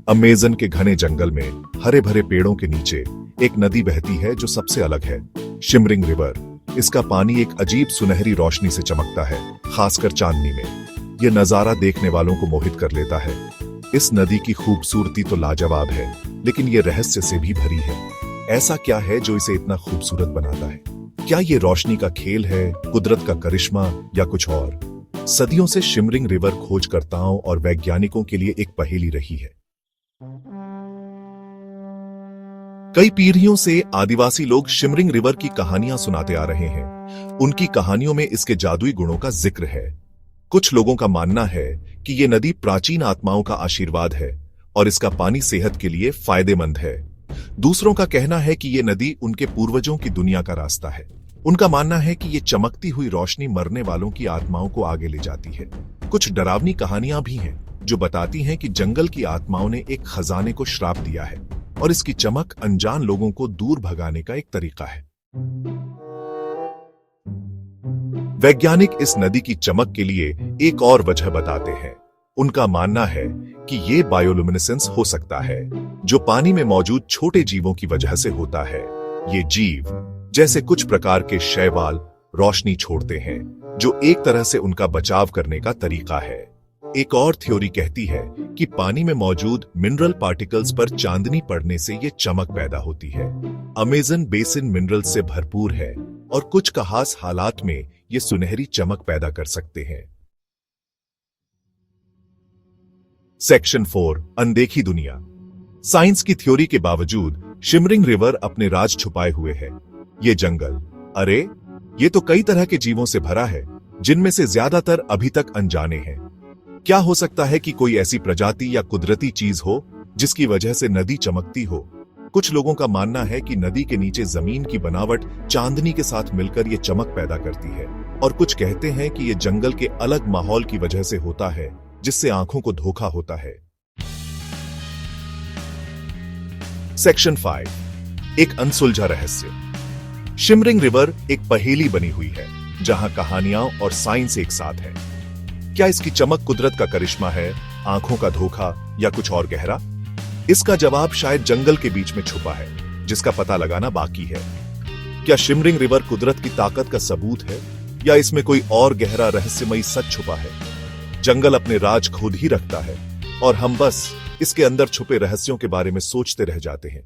Amazon के घने जंगल में हरे भरे पेड़ों के नीचे एक नदी बहती है जो सबसे अलग है, शिमरिंग रिवर। इसका पानी एक अजीब सुनहरी रोशनी से चमकता है, खासकर चांदनी में। यह नजारा देखने वालों को मोहित कर लेता है। इस नदी की खूबसूरती तो लाजवाब है, लेकिन ये रहस्य से भी भरी है। ऐसा क्या है जो इसे इतना खूबसूरत बनाता है? क्या ये रोशनी का खेल है, कुदरत का करिश्मा, या कुछ और? सदियों से शिमरिंग रिवर खोजकर्ताओं और वैज्ञानिकों के लिए एक पहेली रही है। कई पीढ़ियों से आदिवासी लोग शिमरिंग रिवर की कहानियां सुनाते आ रहे हैं। उनकी कहानियों में इसके जादुई गुणों का जिक्र है। कुछ लोगों का मानना है कि यह नदी प्राचीन आत्माओं का आशीर्वाद है और इसका पानी सेहत के लिए फायदेमंद है। दूसरों का कहना है कि यह नदी उनके पूर्वजों की दुनिया का रास्ता है। उनका मानना है कि यह चमकती हुई रोशनी मरने वालों की आत्माओं को आगे ले जाती है। कुछ डरावनी कहानियां भी हैं जो बताती हैं कि जंगल की आत्माओं ने एक खजाने को श्राप दिया है और इसकी चमक अनजान लोगों को दूर भगाने का एक तरीका है। वैज्ञानिक इस नदी की चमक के लिए एक और वजह बताते हैं। उनका मानना है कि ये बायोल्यूमिनेसेंस हो सकता है, जो पानी में मौजूद छोटे जीवों की वजह से होता है। ये जीव, जैसे कुछ प्रकार के शैवाल, रोशनी छोड़ते हैं, जो एक तरह से उनका बचाव करने का तरीका है। एक और थ्योरी कहती है कि पानी में मौजूद मिनरल पार्टिकल्स पर चांदनी पड़ने से ये चमक पैदा होती है। अमेज़न बेसिन मिनरल से भरपूर है और कुछ खास हालात में ये सुनहरी चमक पैदा कर सकते हैं। सेक्शन 4, अनदेखी दुनिया। साइंस की थ्योरी के बावजूद शिमरिंग रिवर अपने राज छुपाए हुए है। ये जंगल, अरे ये तो कई तरह के जीवों से भरा है, जिनमें से ज्यादातर अभी तक अनजाने हैं। क्या हो सकता है कि कोई ऐसी प्रजाति या कुदरती चीज हो जिसकी वजह से नदी चमकती हो? कुछ लोगों का मानना है कि नदी के नीचे जमीन की बनावट चांदनी के साथ मिलकर ये चमक पैदा करती है, और कुछ कहते हैं कि ये जंगल के अलग माहौल की वजह से होता है, जिससे आंखों को धोखा होता है। सेक्शन 5, एक अनसुलझा रहस्य। शिमरिंग रिवर एक पहेली बनी हुई है, जहां कहानियां और साइंस एक साथ है। क्या इसकी चमक कुदरत का करिश्मा है, आंखों का धोखा, या कुछ और गहरा? इसका जवाब शायद जंगल के बीच में छुपा है, जिसका पता लगाना बाकी है। क्या शिमरिंग रिवर कुदरत की ताकत का सबूत है, या इसमें कोई और गहरा रहस्यमयी सच छुपा है? जंगल अपने राज खुद ही रखता है और हम बस इसके अंदर छुपे रहस्यों के बारे में सोचते रह जाते हैं।